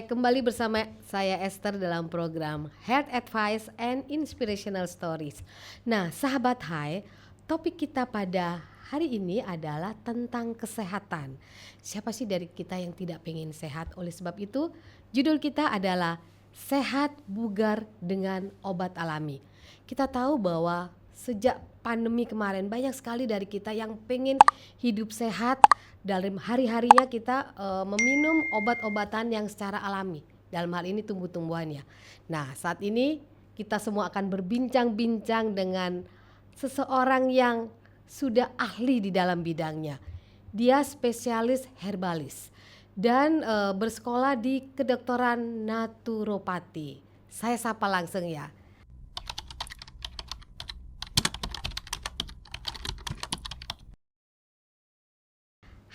kembali bersama saya Esther dalam program Health Advice and Inspirational Stories. Nah, sahabat Hai, topik kita pada hari ini adalah tentang kesehatan. Siapa sih dari kita yang tidak pengen sehat? Oleh sebab itu, judul kita adalah Sehat Bugar dengan Obat Alami. Kita tahu bahwa sejak pandemi kemarin banyak sekali dari kita yang pengen hidup sehat. Dalam hari-harinya kita meminum obat-obatan yang secara alami. Dalam hal ini tumbuh-tumbuhan ya. Nah, saat ini kita semua akan berbincang-bincang dengan seseorang yang sudah ahli di dalam bidangnya. Dia spesialis herbalis dan bersekolah di kedokteran naturopati. Saya sapa langsung ya.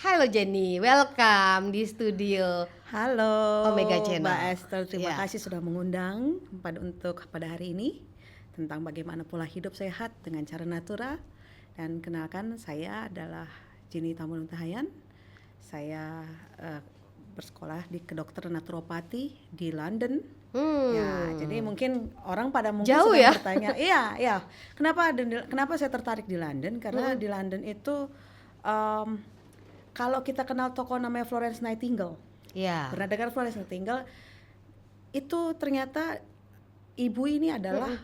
Halo Jenny, welcome di studio Halo Omega Channel. Mbak Esther, terima Ya. kasih sudah mengundang pada hari ini tentang bagaimana pola hidup sehat dengan cara natural. Dan kenalkan, saya adalah Jenny Tamunun Tahayan. Saya bersekolah di kedokteran naturopati di London. Ya, jadi mungkin orang pada mungkin Jauh sedang ya? bertanya, iya, kenapa saya tertarik di London? Karena di London itu kalau kita kenal tokoh namanya Florence Nightingale. Ya. Pernah dengar Florence Nightingale? Itu ternyata ibu ini adalah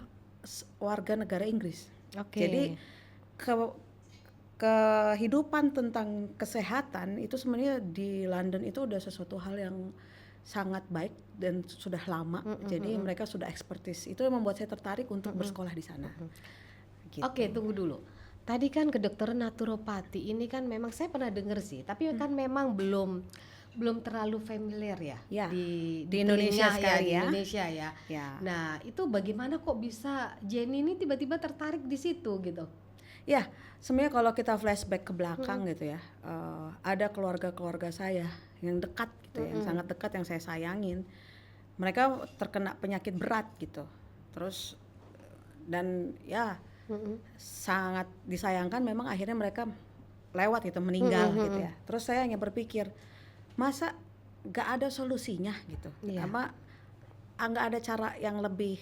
warga negara Inggris. Oke. Jadi kehidupan tentang kesehatan itu sebenarnya di London itu udah sesuatu hal yang sangat baik dan sudah lama. Jadi mereka sudah expertise. Itu yang membuat saya tertarik untuk bersekolah di sana. Gitu. Oke, tunggu dulu. Tadi kan kedokteran naturopati ini kan memang saya pernah dengar sih, tapi kan memang belum terlalu familiar ya, Ya, di Indonesia telinga sekarang di ya. Indonesia ya. Ya. Nah, itu bagaimana kok bisa Jenny ini tiba-tiba tertarik di situ gitu? Ya, sebenarnya kalau kita flashback ke belakang gitu ya, ada keluarga saya yang dekat gitu, yang sangat dekat, yang saya sayangin. Mereka terkena penyakit berat gitu, terus dan ya sangat disayangkan, memang akhirnya mereka lewat gitu, meninggal gitu ya. Terus saya hanya berpikir, masa gak ada solusinya gitu, apa nggak ada cara yang lebih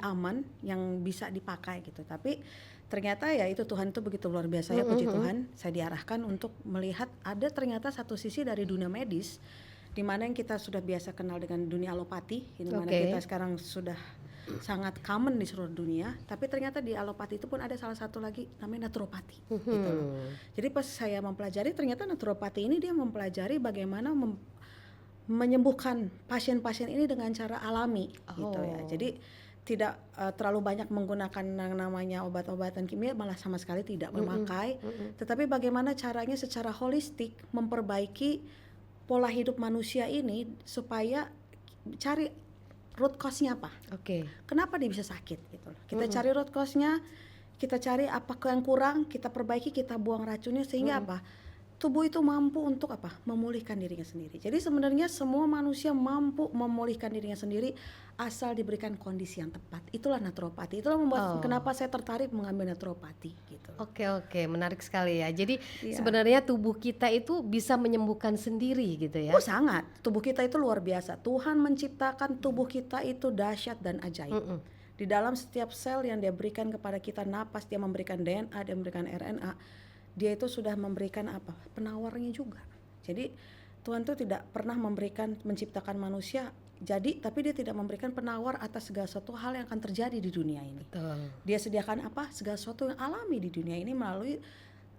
aman yang bisa dipakai gitu. Tapi ternyata ya itu, Tuhan itu begitu luar biasa ya, puji Tuhan, saya diarahkan untuk melihat ada ternyata satu sisi dari dunia medis di mana yang kita sudah biasa kenal dengan dunia alopati, di mana kita sekarang sudah sangat common di seluruh dunia, tapi ternyata di alopati itu pun ada salah satu lagi namanya naturopati gitu loh. Jadi pas saya mempelajari, ternyata naturopati ini dia mempelajari bagaimana menyembuhkan pasien-pasien ini dengan cara alami gitu ya. Jadi tidak terlalu banyak menggunakan yang namanya obat-obatan kimia, malah sama sekali tidak memakai. Tetapi bagaimana caranya secara holistik memperbaiki pola hidup manusia ini supaya cari root cause-nya apa. Kenapa dia bisa sakit gitu loh. Kita cari root cause-nya, kita cari apa yang kurang, kita perbaiki, kita buang racunnya sehingga apa? Tubuh itu mampu untuk apa? Memulihkan dirinya sendiri. Jadi sebenarnya semua manusia mampu memulihkan dirinya sendiri asal diberikan kondisi yang tepat. Itulah naturopati. Itulah membuat kenapa saya tertarik mengambil naturopati gitu. Oke, menarik sekali ya. Jadi sebenarnya tubuh kita itu bisa menyembuhkan sendiri gitu ya. Oh, sangat. Tubuh kita itu luar biasa. Tuhan menciptakan tubuh kita itu dahsyat dan ajaib. Di dalam setiap sel yang dia berikan kepada kita, napas, dia memberikan DNA, dia memberikan RNA. Dia itu sudah memberikan apa? Penawarnya juga. Jadi Tuhan itu tidak pernah menciptakan manusia jadi, tapi dia tidak memberikan penawar atas segala sesuatu hal yang akan terjadi di dunia ini. Dia sediakan apa? Segala sesuatu yang alami di dunia ini melalui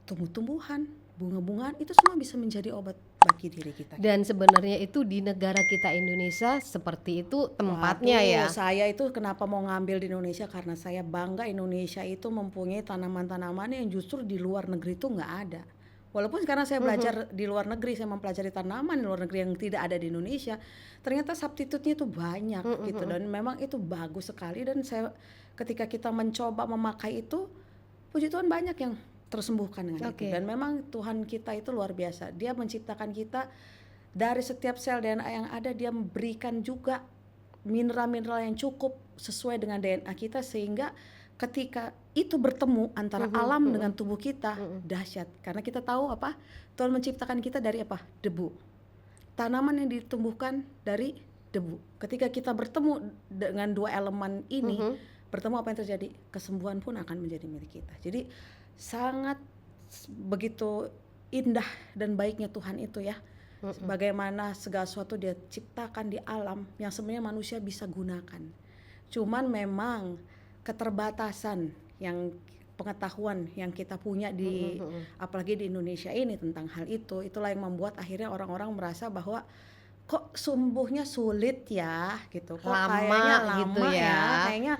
tumbuh-tumbuhan, bunga-bungaan, itu semua bisa menjadi obat bagi diri kita. Dan sebenarnya itu di negara kita Indonesia seperti itu tempatnya. Waduh, ya. Saya itu kenapa mau ngambil di Indonesia, karena saya bangga Indonesia itu mempunyai tanaman-tanaman yang justru di luar negeri itu nggak ada. Walaupun sekarang saya belajar di luar negeri, saya mempelajari tanaman di luar negeri yang tidak ada di Indonesia, ternyata substitutnya itu banyak gitu, dan memang itu bagus sekali. Dan saya ketika kita mencoba memakai itu, puji Tuhan banyak yang tersembuhkan dengan itu. Dan memang Tuhan kita itu luar biasa. Dia menciptakan kita dari setiap sel DNA yang ada, dia memberikan juga mineral-mineral yang cukup sesuai dengan DNA kita, sehingga ketika itu bertemu antara alam dengan tubuh kita, dahsyat. Karena kita tahu apa? Tuhan menciptakan kita dari apa? Debu. Tanaman yang ditumbuhkan dari debu. Ketika kita bertemu dengan dua elemen ini, bertemu apa yang terjadi? Kesembuhan pun akan menjadi milik kita. Jadi sangat begitu indah dan baiknya Tuhan itu ya. Bagaimana segala sesuatu Dia ciptakan di alam yang sebenarnya manusia bisa gunakan. Cuman memang keterbatasan yang pengetahuan yang kita punya di apalagi di Indonesia ini tentang hal itu, itulah yang membuat akhirnya orang-orang merasa bahwa kok sembuhnya sulit ya gitu, kok kayaknya lama gitu ya, kayaknya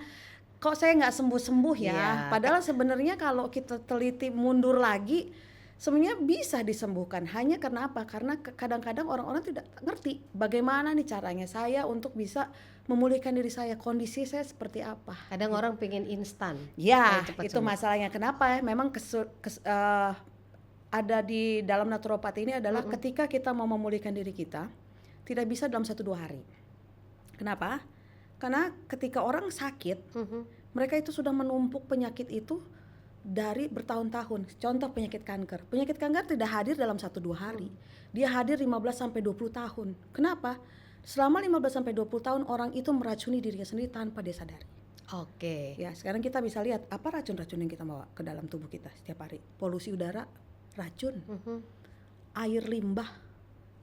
kok saya nggak sembuh-sembuh ya. Iya. Padahal sebenarnya kalau kita teliti mundur lagi, sebenarnya bisa disembuhkan. Hanya karena apa? Karena kadang-kadang orang-orang tidak ngerti bagaimana nih caranya saya untuk bisa memulihkan diri saya, kondisi saya seperti apa. Kadang orang pengen instan. Ya, Kayak cepat itu sembuh. masalahnya. Kenapa? Memang ada di dalam naturopati ini adalah ketika kita mau memulihkan diri kita, tidak bisa dalam 1-2 hari. Kenapa? Karena ketika orang sakit, mereka itu sudah menumpuk penyakit itu dari bertahun-tahun. Contoh penyakit kanker. Penyakit kanker tidak hadir dalam 1-2 hari. Dia hadir 15-20 tahun. Kenapa? Selama 15-20 tahun orang itu meracuni dirinya sendiri tanpa dia sadari. Oke. Ya, sekarang kita bisa lihat apa racun-racun yang kita bawa ke dalam tubuh kita setiap hari. Polusi udara, racun. Air limbah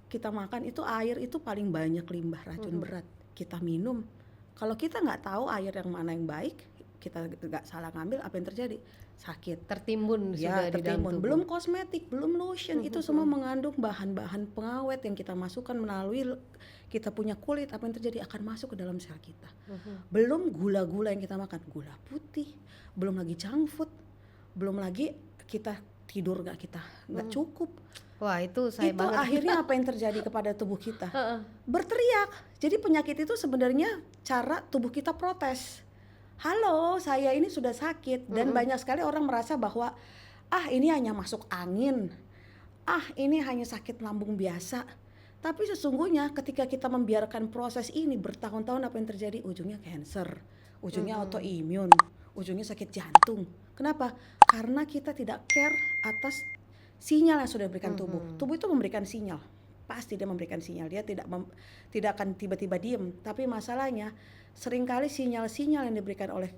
kita makan itu, air itu paling banyak limbah racun berat. Kita minum. Kalau kita nggak tahu air yang mana yang baik, kita nggak salah ngambil, apa yang terjadi? Sakit. Tertimbun Ya, sudah di dalam tertimbun. tubuh. Belum kosmetik, belum lotion, itu semua mengandung bahan-bahan pengawet yang kita masukkan melalui kita punya kulit. Apa yang terjadi? Akan masuk ke dalam sel kita. Belum gula-gula yang kita makan, gula putih, belum lagi junk food, belum lagi kita tidur nggak cukup. Wah, itu saya Itu banget. akhirnya apa yang terjadi kepada tubuh kita? Berteriak. Jadi penyakit itu sebenarnya cara tubuh kita protes. Halo, saya ini sudah sakit. Dan banyak sekali orang merasa bahwa ini hanya masuk angin, ini hanya sakit lambung biasa. Tapi sesungguhnya ketika kita membiarkan proses ini bertahun-tahun, apa yang terjadi? Ujungnya cancer, ujungnya autoimun, ujungnya sakit jantung. Kenapa? Karena kita tidak care atas sinyal yang sudah diberikan tubuh. Tubuh itu memberikan sinyal, pasti dia memberikan sinyal. Dia tidak akan tiba-tiba diem. Tapi masalahnya seringkali sinyal-sinyal yang diberikan oleh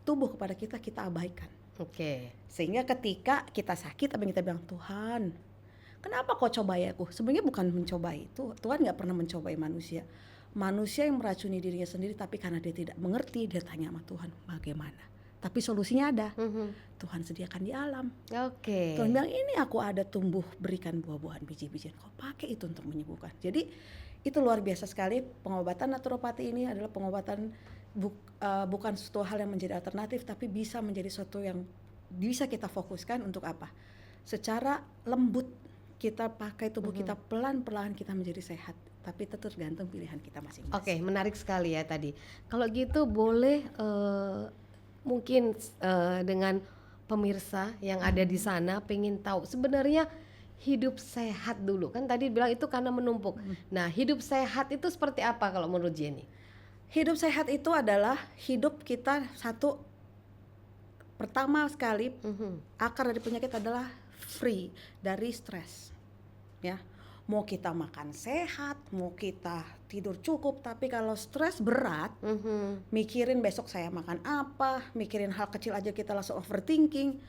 tubuh kepada kita abaikan. Oke. Sehingga ketika kita sakit, apa yang kita bilang? Tuhan, kenapa kau cobai aku? Sebenarnya bukan mencobai itu. Tuhan nggak pernah mencobai manusia. Manusia yang meracuni dirinya sendiri, tapi karena dia tidak mengerti, dia tanya sama Tuhan, bagaimana? Tapi solusinya ada. Tuhan sediakan di alam. Oke. Tuhan bilang, ini aku ada tumbuh, berikan buah-buahan, biji-bijian. Kau pakai itu untuk menyembuhkan. Jadi itu luar biasa sekali. Pengobatan naturopati ini adalah pengobatan bukan suatu hal yang menjadi alternatif, tapi bisa menjadi suatu yang bisa kita fokuskan untuk apa? Secara lembut kita pakai tubuh kita, pelan-pelan kita menjadi sehat. Tapi itu tergantung pilihan kita masing-masing. Oke, menarik sekali ya tadi. Kalau gitu boleh mungkin dengan pemirsa yang ada di sana pengen tahu sebenarnya hidup sehat dulu, kan tadi bilang itu karena menumpuk. Nah, hidup sehat itu seperti apa kalau menurut Jenny? Hidup sehat itu adalah hidup kita pertama sekali akar dari penyakit adalah free dari stres. Ya, mau kita makan sehat, mau kita tidur cukup, tapi kalau stres berat, mikirin besok saya makan apa, mikirin hal kecil aja kita langsung overthinking.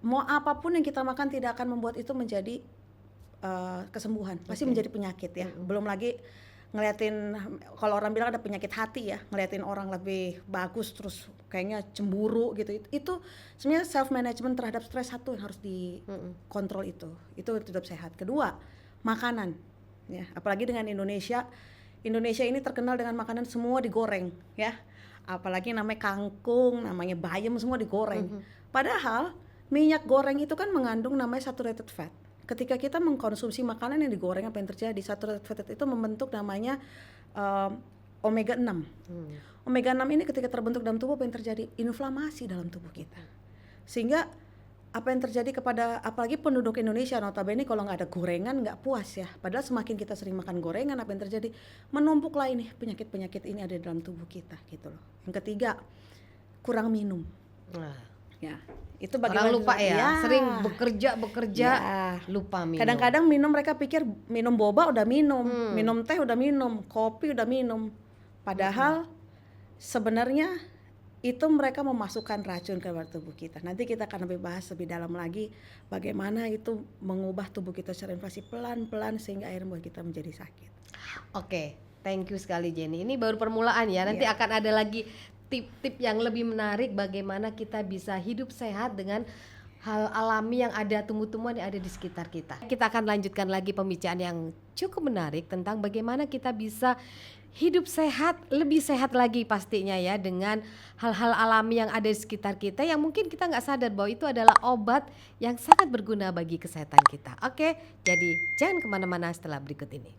Mau apapun yang kita makan tidak akan membuat itu menjadi kesembuhan, pasti menjadi penyakit ya. Belum lagi ngeliatin, kalau orang bilang ada penyakit hati ya, ngeliatin orang lebih bagus terus kayaknya cemburu gitu. Itu sebenarnya self management terhadap stres satu yang harus dikontrol itu hidup sehat. Kedua, makanan ya, apalagi dengan Indonesia ini terkenal dengan makanan semua digoreng ya, apalagi namanya kangkung, namanya bayam, semua digoreng. Padahal minyak goreng itu kan mengandung namanya saturated fat. Ketika kita mengkonsumsi makanan yang digoreng, apa yang terjadi? Saturated fat itu membentuk namanya omega 6. Omega 6 ini ketika terbentuk dalam tubuh, apa yang terjadi? Inflamasi dalam tubuh kita. Sehingga apa yang terjadi kepada apalagi penduduk Indonesia, notabene kalau nggak ada gorengan nggak puas ya. Padahal semakin kita sering makan gorengan, apa yang terjadi? Menumpuklah ini penyakit-penyakit ini ada dalam tubuh kita gitu loh. Yang ketiga, kurang minum. Ya, itu Orang lupa ya, sering bekerja Ya. lupa minum. Kadang-kadang minum mereka pikir minum boba udah minum, minum teh udah minum, kopi udah minum. Padahal sebenarnya itu mereka memasukkan racun ke dalam tubuh kita. Nanti kita akan lebih bahas lebih dalam lagi bagaimana itu mengubah tubuh kita secara invasi pelan-pelan sehingga akhirnya membuat kita menjadi sakit. Oke, thank you sekali Jenny. Ini baru permulaan ya. Nanti akan ada lagi tip-tip yang lebih menarik bagaimana kita bisa hidup sehat dengan hal alami yang ada, tumbuh-tumbuhan yang ada di sekitar kita. Kita akan lanjutkan lagi pembicaraan yang cukup menarik tentang bagaimana kita bisa hidup sehat, lebih sehat lagi pastinya ya, dengan hal-hal alami yang ada di sekitar kita yang mungkin kita nggak sadar bahwa itu adalah obat yang sangat berguna bagi kesehatan kita. Oke, jadi jangan kemana-mana setelah berikut ini.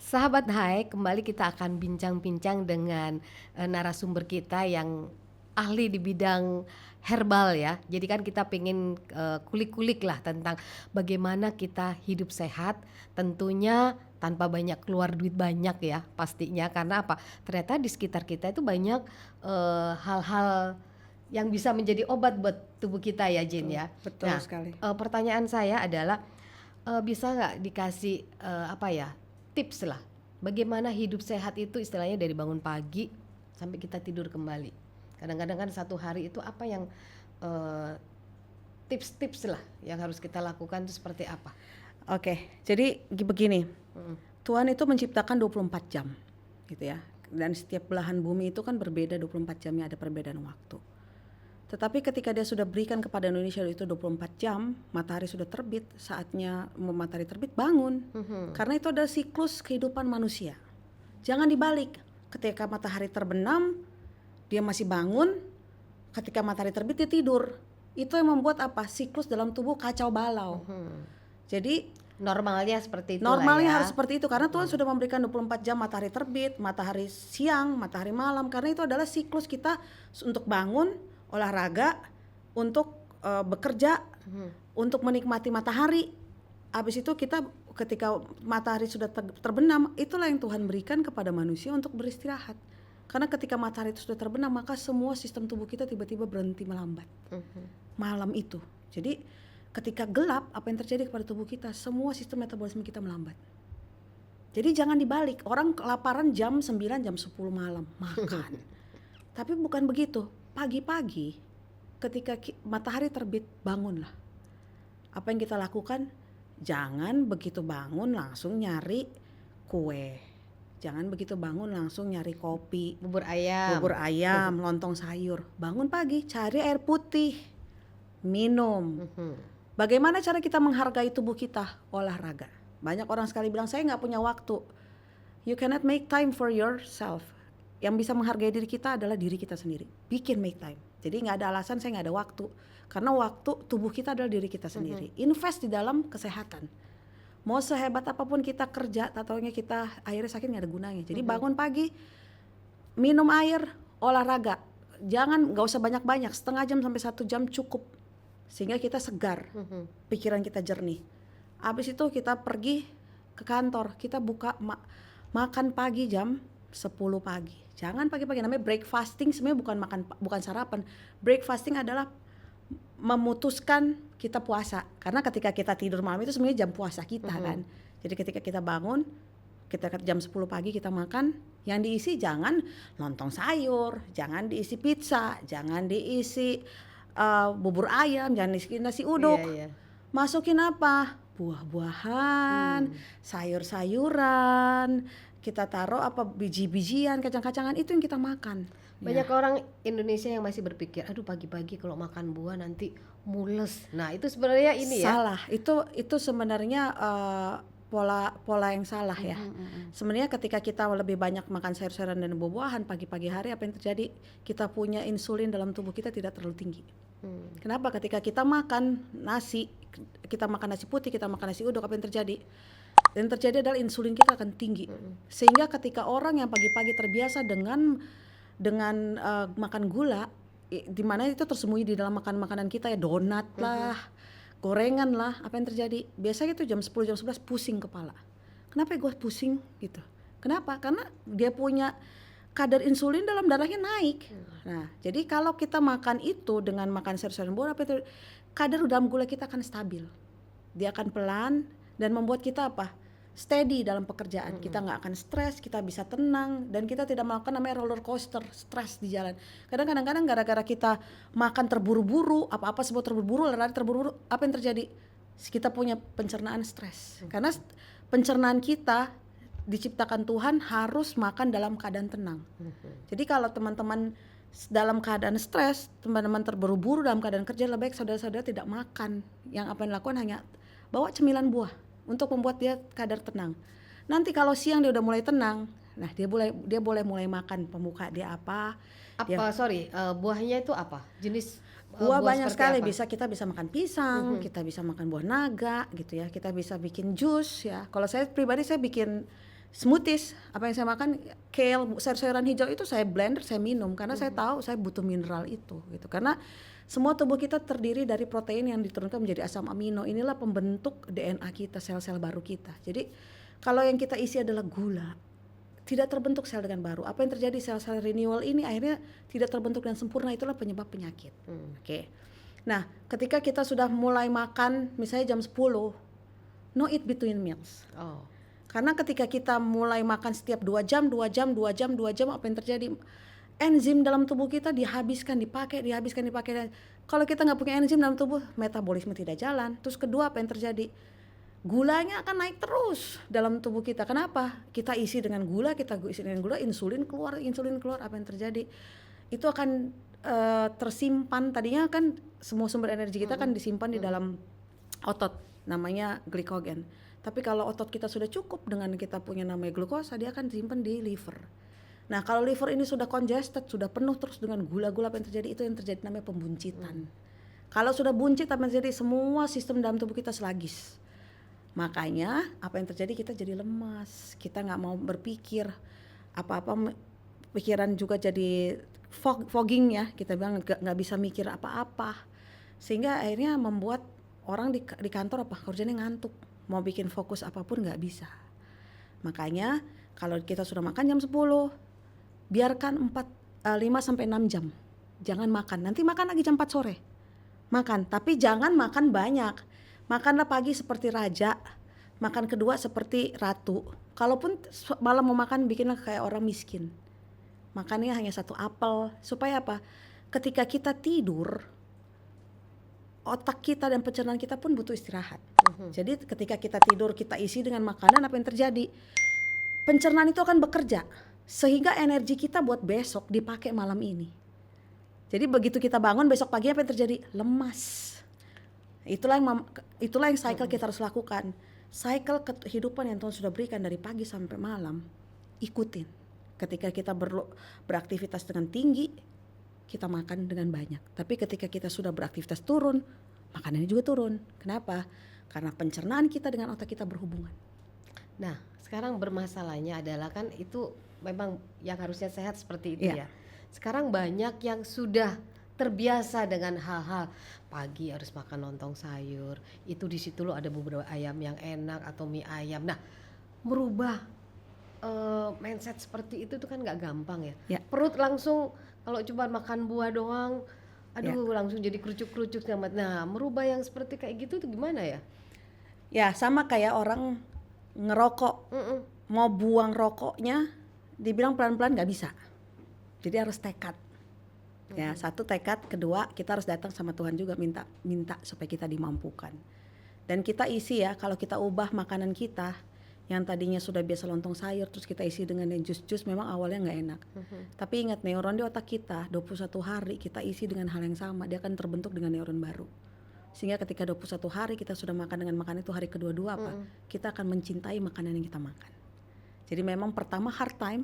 Sahabat Hai, kembali kita akan bincang-bincang dengan narasumber kita yang ahli di bidang herbal ya. Jadi kan kita pengen kulik-kulik lah tentang bagaimana kita hidup sehat, tentunya tanpa banyak keluar duit banyak ya pastinya. Karena apa? Ternyata di sekitar kita itu banyak hal-hal yang bisa menjadi obat buat tubuh kita ya Jen ya. Betul Nah, sekali. pertanyaan saya adalah bisa nggak dikasih tips lah, bagaimana hidup sehat itu istilahnya dari bangun pagi sampai kita tidur kembali. Kadang-kadang kan satu hari itu apa yang tips-tips lah yang harus kita lakukan itu seperti apa? Oke, jadi begini, Tuhan itu menciptakan 24 jam gitu ya. Dan setiap belahan bumi itu kan berbeda 24 jamnya, ada perbedaan waktu. Tetapi ketika dia sudah berikan kepada Indonesia itu 24 jam, matahari sudah terbit, saatnya matahari terbit bangun. Karena itu adalah siklus kehidupan manusia. Jangan dibalik, ketika matahari terbenam, dia masih bangun, ketika matahari terbit dia tidur. Itu yang membuat apa? Siklus dalam tubuh kacau balau. Jadi normalnya seperti itu normalnya lah ya. harus seperti itu karena Tuhan sudah memberikan 24 jam matahari terbit, matahari siang, matahari malam. Karena itu adalah siklus kita untuk bangun, olahraga, untuk bekerja, untuk menikmati matahari. Habis itu kita ketika matahari sudah terbenam, itulah yang Tuhan berikan kepada manusia untuk beristirahat. Karena ketika matahari itu sudah terbenam, maka semua sistem tubuh kita tiba-tiba berhenti melambat. Malam itu. Jadi ketika gelap, apa yang terjadi kepada tubuh kita? Semua sistem metabolisme kita melambat. Jadi jangan dibalik, orang kelaparan jam 9, jam 10 malam makan. Tapi bukan begitu. Pagi-pagi ketika matahari terbit, bangunlah. Apa yang kita lakukan? Jangan begitu bangun langsung nyari kue. Jangan begitu bangun langsung nyari kopi, Bubur ayam, lontong sayur. Bangun pagi, cari air putih, minum. Bagaimana cara kita menghargai tubuh kita? Olahraga. Banyak orang sekali bilang, saya nggak punya waktu. You cannot make time for yourself. Yang bisa menghargai diri kita adalah diri kita sendiri. Bikin make time. Jadi nggak ada alasan saya nggak ada waktu. Karena waktu tubuh kita adalah diri kita sendiri. Invest di dalam kesehatan. Mau sehebat apapun kita kerja, taunya kita akhirnya sakit nggak ada gunanya. Jadi bangun pagi, minum air, olahraga. Nggak usah banyak-banyak, setengah jam sampai 1 jam cukup. Sehingga kita segar, pikiran kita jernih. Habis itu kita pergi ke kantor, kita buka makan pagi jam 10 pagi. Jangan pagi-pagi, namanya breakfasting, sebenarnya bukan sarapan. Breakfasting adalah memutuskan kita puasa. Karena ketika kita tidur malam itu sebenarnya jam puasa kita kan. Jadi ketika kita bangun, kita jam 10 pagi kita makan, yang diisi jangan lontong sayur, jangan diisi pizza, jangan diisi bubur ayam, jangan diisi nasi uduk. Masukin apa? Buah-buahan, sayur-sayuran, kita taruh biji-bijian, kacang-kacangan, itu yang kita makan. Banyak orang Indonesia yang masih berpikir, aduh pagi-pagi kalau makan buah nanti mules. Nah itu sebenarnya ini ya. Salah, itu sebenarnya pola yang salah ya. Sebenarnya ketika kita lebih banyak makan sayur-sayuran dan buah-buahan pagi-pagi hari, apa yang terjadi? Kita punya insulin dalam tubuh kita tidak terlalu tinggi. Kenapa? Ketika kita makan nasi, kita makan nasi putih, kita makan nasi uduk, apa yang terjadi? Dan terjadi adalah insulin kita akan tinggi. Sehingga ketika orang yang pagi-pagi terbiasa dengan makan gula, di mana itu tersembunyi di dalam makanan kita ya, donat lah, gorengan lah, apa yang terjadi? Biasanya itu jam 10 jam 11 pusing kepala. Kenapa gue pusing gitu? Kenapa? Karena dia punya kadar insulin dalam darahnya naik. Nah, jadi kalau kita makan itu dengan makan sayur-sayuran buah, apa itu, kadar dalam gula kita akan stabil. Dia akan pelan dan membuat kita apa? Steady dalam pekerjaan. Kita nggak akan stres, kita bisa tenang, dan kita tidak melakukan namanya roller coaster, stres di jalan. Kadang-kadang gara-gara kita makan terburu-buru, apa-apa sebut terburu-buru, lari terburu-buru, apa yang terjadi? Kita punya pencernaan stres. Karena pencernaan kita diciptakan Tuhan harus makan dalam keadaan tenang. Jadi kalau teman-teman dalam keadaan stres, teman-teman terburu-buru dalam keadaan kerja, lebih baik saudara-saudara tidak makan. Yang apa yang dilakukan hanya bawa cemilan buah untuk membuat dia kadar tenang. Nanti kalau siang dia udah mulai tenang, nah dia boleh mulai makan pemuka dia apa. Buahnya itu apa? Jenis Buah banyak seperti sekali, apa? kita bisa makan pisang, kita bisa makan buah naga gitu ya, kita bisa bikin jus ya. Kalau saya pribadi saya bikin smoothies, apa yang saya makan kale, sayur-sayuran hijau itu saya blender, saya minum karena saya tahu saya butuh mineral itu gitu. Karena semua tubuh kita terdiri dari protein yang diturunkan menjadi asam amino. Inilah pembentuk DNA kita, sel-sel baru kita. Jadi kalau yang kita isi adalah gula, tidak terbentuk sel dengan baru. Apa yang terjadi, sel-sel renewal ini akhirnya tidak terbentuk dan sempurna, itulah penyebab penyakit. Oke. Nah, ketika kita sudah mulai makan misalnya jam 10, no eat between meals. Karena ketika kita mulai makan setiap 2 jam, apa yang terjadi? Enzim dalam tubuh kita dipakai. Kalau kita nggak punya enzim dalam tubuh, metabolisme tidak jalan. Terus kedua, apa yang terjadi? Gulanya akan naik terus dalam tubuh kita. Kenapa? Kita isi dengan gula, insulin keluar, apa yang terjadi? Itu akan tersimpan. Tadinya kan semua sumber energi kita kan disimpan di dalam otot, namanya glikogen. Tapi kalau otot kita sudah cukup dengan kita punya namanya glukosa, dia akan disimpan di liver. Nah, kalau liver ini sudah congested, sudah penuh terus dengan gula-gula, apa yang terjadi? Itu yang terjadi namanya pembuncitan. Kalau sudah buncit, apa yang terjadi? Semua sistem dalam tubuh kita sluggish. Makanya apa yang terjadi? Kita jadi lemas, kita nggak mau berpikir apa-apa, pikiran juga jadi fogging ya, kita bilang nggak bisa mikir apa-apa, sehingga akhirnya membuat orang di kantor kerjanya ngantuk, mau bikin fokus apapun nggak bisa. Makanya kalau kita sudah makan jam 10, biarkan 5 sampai 6 jam. Jangan makan. Nanti makan lagi jam 4 sore. Makan, tapi jangan makan banyak. Makanlah pagi seperti raja, makan kedua seperti ratu. Kalaupun malam mau makan, bikinlah kayak orang miskin. Makannya hanya 1 apel. Supaya apa? Ketika kita tidur, otak kita dan pencernaan kita pun butuh istirahat. Jadi ketika kita tidur, kita isi dengan makanan, apa yang terjadi? Pencernaan itu akan bekerja, sehingga energi kita buat besok dipakai malam ini. Jadi begitu kita bangun besok pagi, apa yang terjadi? Lemas. Itulah yang cycle kita harus lakukan. Cycle kehidupan yang Tuhan sudah berikan dari pagi sampai malam, ikutin. Ketika kita beraktivitas dengan tinggi, kita makan dengan banyak. Tapi ketika kita sudah beraktivitas turun, makanannya juga turun. Kenapa? Karena pencernaan kita dengan otak kita berhubungan. Nah, sekarang bermasalahnya adalah kan itu memang yang harusnya sehat seperti itu ya. Sekarang banyak yang sudah terbiasa dengan hal-hal pagi harus makan lontong sayur. Itu di situ lo ada beberapa ayam yang enak atau mie ayam. Nah, merubah mindset seperti itu tuh kan nggak gampang ya. Perut langsung kalau cuma makan buah doang, langsung jadi kerucuk-kerucuk. Nah, merubah yang seperti kayak gitu tuh gimana ya? Ya sama kayak orang ngerokok, mau buang rokoknya, dibilang pelan-pelan nggak bisa. Jadi harus tekad. Ya, 1 tekad, kedua kita harus datang sama Tuhan juga minta supaya kita dimampukan. Dan kita isi ya, kalau kita ubah makanan kita yang tadinya sudah biasa lontong sayur, terus kita isi dengan yang jus-jus, memang awalnya nggak enak. Tapi ingat, neuron di otak kita 21 hari kita isi dengan hal yang sama, dia akan terbentuk dengan neuron baru. Sehingga ketika 21 hari kita sudah makan dengan makanan itu, hari kedua apa? Kita akan mencintai makanan yang kita makan. Jadi memang pertama hard time,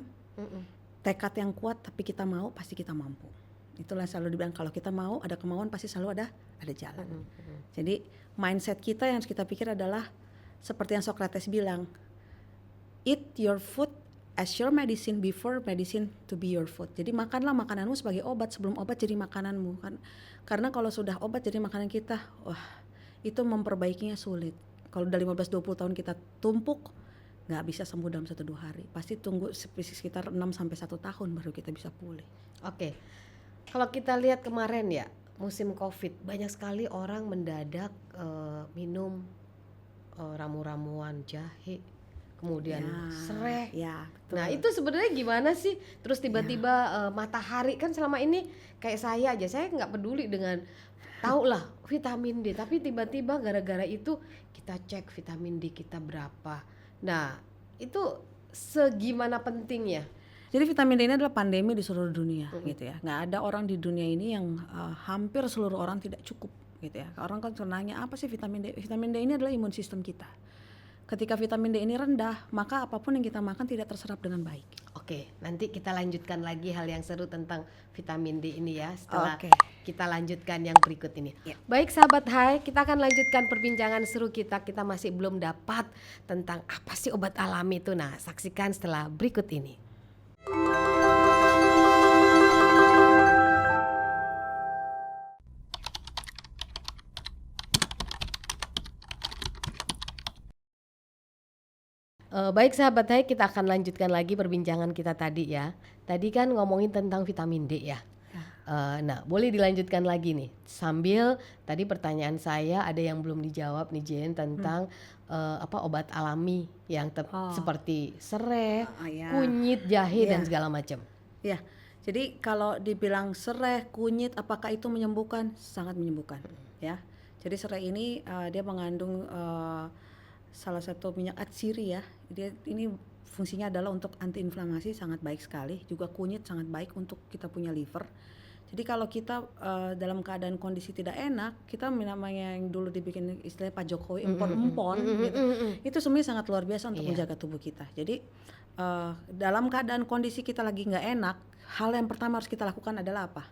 tekad yang kuat, tapi kita mau, pasti kita mampu. Itulah selalu dibilang, kalau kita mau, ada kemauan, pasti selalu ada jalan. Jadi mindset kita yang harus kita pikir adalah seperti yang Socrates bilang, eat your food as your medicine before medicine to be your food. Jadi makanlah makananmu sebagai obat sebelum obat jadi makananmu kan. Karena kalau sudah obat jadi makanan kita, wah itu memperbaikinya sulit. Kalau udah 15-20 tahun kita tumpuk, nggak bisa sembuh dalam 1-2 hari. Pasti tunggu sekitar 6-1 tahun baru kita bisa pulih. Oke. Kalau kita lihat kemarin ya, musim Covid, banyak sekali orang mendadak minum ramu-ramuan jahe, kemudian serai. Ya, betul. Nah, itu sebenarnya gimana sih? Terus tiba-tiba matahari, kan selama ini kayak saya aja, saya nggak peduli dengan tahu lah vitamin D, tapi tiba-tiba gara-gara itu kita cek vitamin D kita berapa. Nah, itu segimana pentingnya? Jadi vitamin D ini adalah pandemi di seluruh dunia gitu ya. Nggak ada orang di dunia ini yang hampir seluruh orang tidak cukup gitu ya. Orang kan nanya apa sih vitamin D? Vitamin D ini adalah imun sistem kita. Ketika vitamin D ini rendah, maka apapun yang kita makan tidak terserap dengan baik. Oke, nanti kita lanjutkan lagi hal yang seru tentang vitamin D ini ya setelah kita lanjutkan yang berikut ini. Baik sahabat Hai, kita akan lanjutkan perbincangan seru kita. Kita masih belum dapat tentang apa sih obat alami itu. Nah, saksikan setelah berikut ini. Baik sahabat Hai, kita akan lanjutkan lagi perbincangan kita tadi ya. Tadi kan ngomongin tentang vitamin D ya. Nah, boleh dilanjutkan lagi nih. Sambil tadi pertanyaan saya ada yang belum dijawab nih Jen tentang obat alami yang seperti serai, kunyit, jahe dan segala macam. Ya. Jadi kalau dibilang serai, kunyit, apakah itu menyembuhkan? Sangat menyembuhkan, ya. Jadi serai ini dia mengandung salah satu minyak atsiri ya. Ini fungsinya adalah untuk antiinflamasi, sangat baik sekali. Juga kunyit sangat baik untuk kita punya liver. Jadi kalau kita dalam keadaan kondisi tidak enak, kita namanya yang dulu dibikin istilahnya Pak Jokowi empon-empon gitu. Itu sebenarnya sangat luar biasa untuk menjaga tubuh kita. Jadi dalam keadaan kondisi kita lagi nggak enak, hal yang pertama harus kita lakukan adalah apa?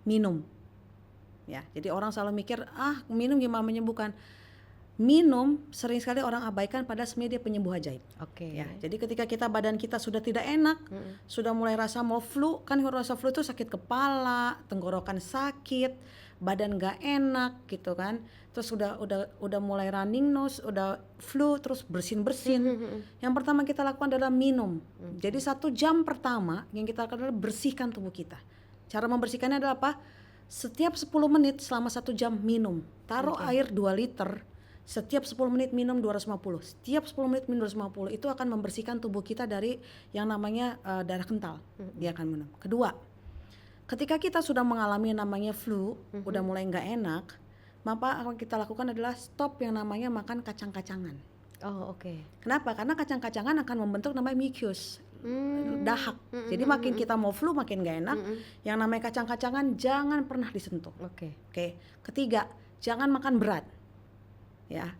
Minum. Ya, jadi orang selalu mikir, minum gimana menyembuhkan? Minum sering sekali orang abaikan, padahal sebenarnya dia penyembuh ajaib. Ya, jadi ketika kita badan kita sudah tidak enak, sudah mulai rasa mau flu, kan kalau rasa flu itu sakit kepala, tenggorokan sakit, badan nggak enak gitu kan, terus udah mulai running nose, udah flu, terus bersin. Yang pertama kita lakukan adalah minum. Jadi 1 jam pertama yang kita lakukan adalah bersihkan tubuh kita. Cara membersihkannya adalah apa? Setiap 10 menit selama 1 jam minum, taruh air 2 liter. Setiap 10 menit minum 250. Setiap 10 menit minum 250. Itu akan membersihkan tubuh kita dari yang namanya darah kental. Dia akan minum. Kedua, ketika kita sudah mengalami yang namanya flu, udah mulai nggak enak, maka apa yang kita lakukan adalah stop yang namanya makan kacang-kacangan. Kenapa? Karena kacang-kacangan akan membentuk namanya mucus, dahak. Jadi makin kita mau flu makin nggak enak. Yang namanya kacang-kacangan jangan pernah disentuh. Ketiga, jangan makan berat. Ya,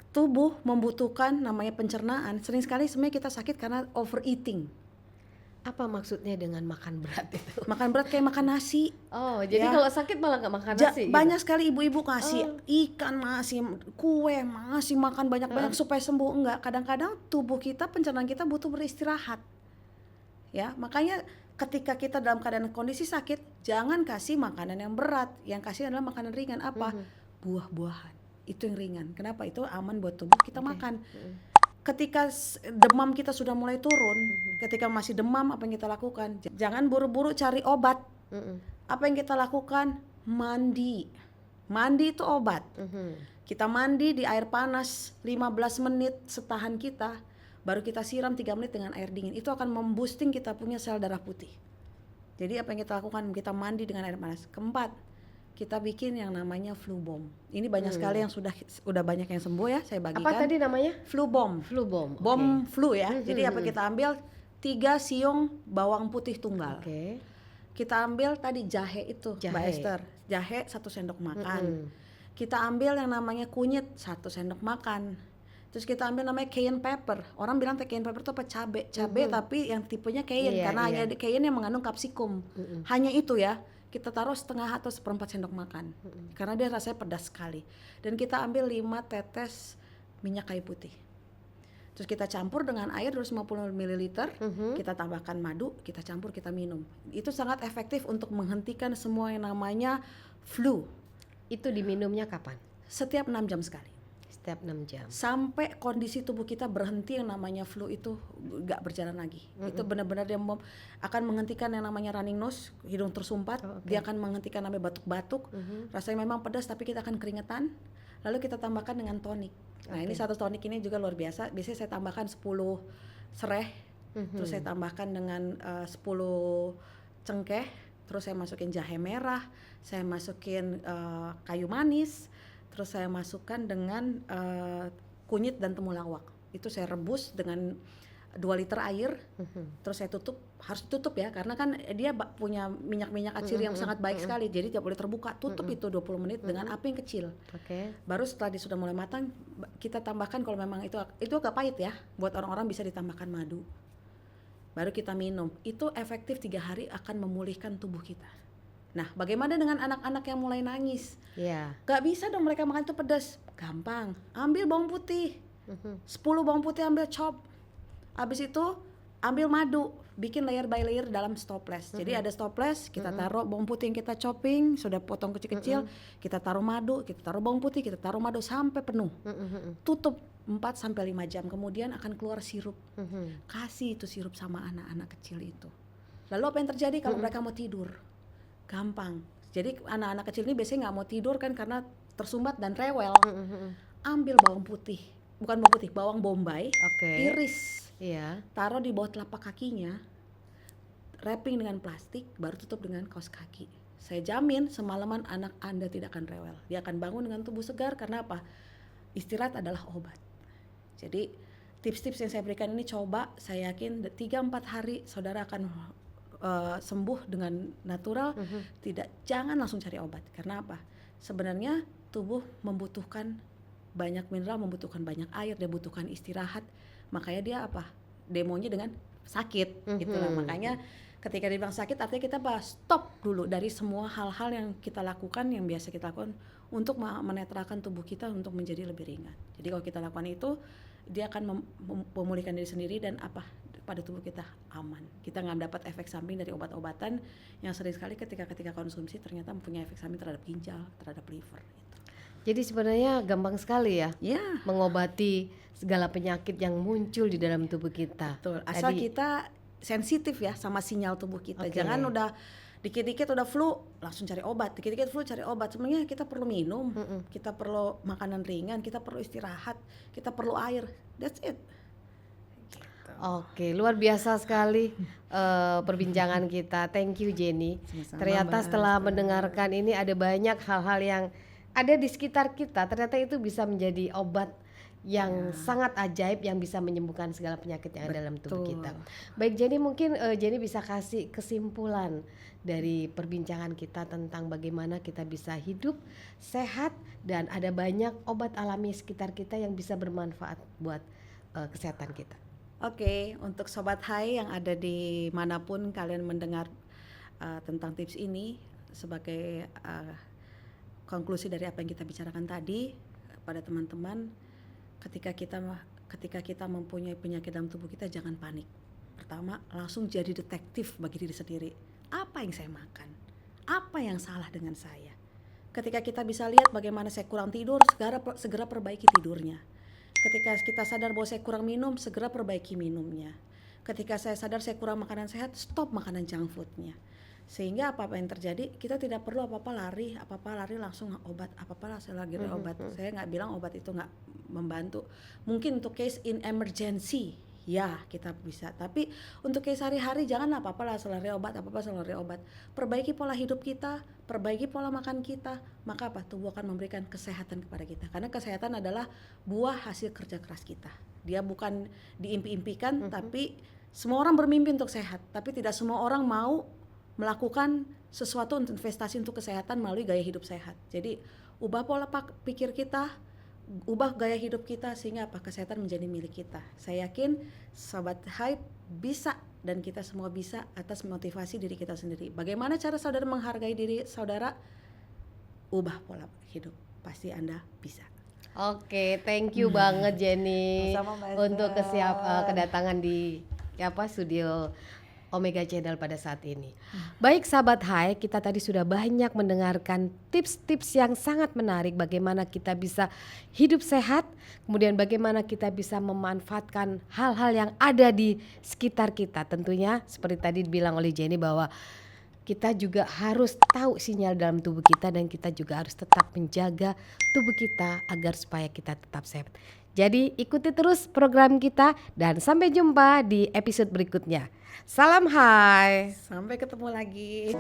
tubuh membutuhkan namanya pencernaan. Sering sekali sebenarnya kita sakit karena overeating. Apa maksudnya dengan makan berat itu? Makan berat kayak makan nasi. Jadi kalau sakit malah nggak makan nasi. Banyak sekali ibu-ibu kasih ikan, masih kue, masih makan banyak-banyak supaya sembuh. Enggak, kadang-kadang tubuh kita, pencernaan kita butuh beristirahat. Ya, makanya ketika kita dalam keadaan kondisi sakit, jangan kasih makanan yang berat. Yang kasih adalah makanan ringan. Apa? Buah-buahan. Itu yang ringan. Kenapa? Itu aman buat tubuh kita makan. Ketika demam kita sudah mulai turun, ketika masih demam, apa yang kita lakukan? Jangan buru-buru cari obat. Apa yang kita lakukan? Mandi. Mandi itu obat. Kita mandi di air panas 15 menit setahan kita, baru kita siram 3 menit dengan air dingin. Itu akan memboosting kita punya sel darah putih. Jadi apa yang kita lakukan? Kita mandi dengan air panas. Keempat, kita bikin yang namanya flu bomb. Ini banyak sekali yang sudah banyak yang sembuh ya, saya bagikan. Apa tadi namanya? Flu bomb. Bom flu ya. Jadi apa kita ambil 3 siung bawang putih tunggal. Kita ambil tadi jahe itu, Mbak Esther. Jahe 1 sendok makan. Kita ambil yang namanya kunyit 1 sendok makan. Terus kita ambil namanya cayenne pepper. Orang bilang cayenne pepper itu apa? Cabe tapi yang tipenya cayenne karena hanya cayenne yang mengandung kapsikum. Hanya itu ya. Kita taruh setengah atau 1/4 sendok makan karena dia rasanya pedas sekali. Dan kita ambil 5 tetes minyak kayu putih. Terus kita campur dengan air 250 ml, kita tambahkan madu, kita campur, kita minum. Itu sangat efektif untuk menghentikan semua yang namanya flu. Itu diminumnya kapan? setiap 6 jam sekali. Setiap 6 jam. Sampai kondisi tubuh kita berhenti yang namanya flu itu nggak berjalan lagi. Itu benar-benar dia akan menghentikan yang namanya running nose, hidung tersumpat. Dia akan menghentikan namanya batuk-batuk. Rasanya memang pedas tapi kita akan keringetan. Lalu kita tambahkan dengan tonik. Nah, ini satu tonik ini juga luar biasa. Biasanya saya tambahkan 10 sereh. Terus saya tambahkan dengan 10 cengkeh. Terus saya masukin jahe merah, saya masukin kayu manis. Terus saya masukkan dengan kunyit dan temulawak. Itu saya rebus dengan 2 liter air. Terus saya tutup, harus tutup ya, karena kan dia punya minyak-minyak acir yang sangat baik sekali. Jadi tidak boleh terbuka. Tutup itu 20 menit dengan api yang kecil. Baru setelah dia sudah mulai matang, kita tambahkan kalau memang itu agak pahit ya. Buat orang-orang bisa ditambahkan madu. Baru kita minum. Itu efektif 3 hari akan memulihkan tubuh kita. Nah, bagaimana dengan anak-anak yang mulai nangis? Gak bisa dong mereka makan itu pedas. Gampang, ambil bawang putih, 10 bawang putih ambil chop. Abis itu ambil madu, bikin layer by layer dalam stopless. Jadi ada stopless, kita taruh bawang putih yang kita chopping, sudah potong kecil-kecil, kita taruh madu, kita taruh bawang putih, kita taruh madu sampai penuh. Tutup 4-5 jam, kemudian akan keluar sirup. Kasih itu sirup sama anak-anak kecil itu. Lalu apa yang terjadi kalau mereka mau tidur? Gampang. Jadi anak-anak kecil ini biasanya nggak mau tidur kan karena tersumbat dan rewel. Ambil bawang putih, bukan bawang putih, bawang bombay, iris, taruh di bawah telapak kakinya, wrapping dengan plastik, baru tutup dengan kaos kaki. Saya jamin semalaman anak Anda tidak akan rewel. Dia akan bangun dengan tubuh segar. Karena apa? Istirahat adalah obat. Jadi tips-tips yang saya berikan ini coba, saya yakin 3-4 hari saudara akan sembuh dengan natural. Jangan langsung cari obat. Karena apa? Sebenarnya tubuh membutuhkan banyak mineral, membutuhkan banyak air, dia butuhkan istirahat. Makanya dia apa? Demonya dengan sakit. Itulah makanya ketika dia bilang sakit, artinya kita stop dulu dari semua hal-hal yang kita lakukan, yang biasa kita lakukan untuk menetralkan tubuh kita untuk menjadi lebih ringan. Jadi kalau kita lakukan itu, dia akan memulihkan diri sendiri dan apa? Pada tubuh kita aman. Kita nggak dapat efek samping dari obat-obatan yang sering sekali ketika konsumsi ternyata mempunyai efek samping terhadap ginjal, terhadap liver. Gitu. Jadi sebenarnya gampang sekali ya, mengobati segala penyakit yang muncul di dalam tubuh kita. Betul. Asal kita sensitif ya sama sinyal tubuh kita. Jangan udah dikit-dikit udah flu langsung cari obat, dikit-dikit flu cari obat. Sebenarnya kita perlu minum, kita perlu makanan ringan, kita perlu istirahat, kita perlu air. That's it. Oke, luar biasa sekali perbincangan kita. Thank you Jenny. Sama-sama, ternyata setelah mendengarkan ini ada banyak hal-hal yang ada di sekitar kita. Ternyata itu bisa menjadi obat yang sangat ajaib yang bisa menyembuhkan segala penyakit yang ada dalam tubuh kita. Baik Jenny, mungkin Jenny bisa kasih kesimpulan dari perbincangan kita tentang bagaimana kita bisa hidup sehat dan ada banyak obat alami sekitar kita yang bisa bermanfaat buat kesehatan kita. Oke, untuk Sobat Hai yang ada di manapun kalian mendengar tentang tips ini, sebagai konklusi dari apa yang kita bicarakan tadi pada teman-teman, ketika kita mempunyai penyakit dalam tubuh kita, jangan panik. Pertama, langsung jadi detektif bagi diri sendiri. Apa yang saya makan? Apa yang salah dengan saya? Ketika kita bisa lihat bagaimana saya kurang tidur, segera perbaiki tidurnya. Ketika kita sadar bahwa saya kurang minum, segera perbaiki minumnya. Ketika saya sadar saya kurang makanan sehat, stop makanan junk foodnya. Sehingga apa-apa yang terjadi, kita tidak perlu apa-apa lari langsung obat, apa-apa saya lagi obat. Saya nggak bilang obat itu nggak membantu. Mungkin untuk case in emergency, ya kita bisa. Tapi untuk case sehari-hari jangan apa-apa selalu lari obat. Perbaiki pola hidup kita, perbaiki pola makan kita, maka apa? Tubuh akan memberikan kesehatan kepada kita. Karena kesehatan adalah buah hasil kerja keras kita. Dia bukan diimpi-impikan, tapi semua orang bermimpi untuk sehat. Tapi tidak semua orang mau melakukan sesuatu untuk investasi untuk kesehatan melalui gaya hidup sehat. Jadi ubah pola pikir kita, ubah gaya hidup kita sehingga apa? Kesehatan menjadi milik kita. Saya yakin Sobat Hai bisa dan kita semua bisa atas motivasi diri kita sendiri. Bagaimana cara saudara menghargai diri saudara? Ubah pola hidup. Pasti Anda bisa. Oke, thank you banget Jenny Sama-sama, Mbak untuk Esther. kedatangan di studio Omega Channel pada saat ini. Baik sahabat Hai, kita tadi sudah banyak mendengarkan tips-tips yang sangat menarik bagaimana kita bisa hidup sehat, kemudian bagaimana kita bisa memanfaatkan hal-hal yang ada di sekitar kita. Tentunya seperti tadi dibilang oleh Jenny bahwa kita juga harus tahu sinyal dalam tubuh kita dan kita juga harus tetap menjaga tubuh kita agar supaya kita tetap sehat. Jadi ikuti terus program kita dan sampai jumpa di episode berikutnya. Salam Hai. Sampai ketemu lagi.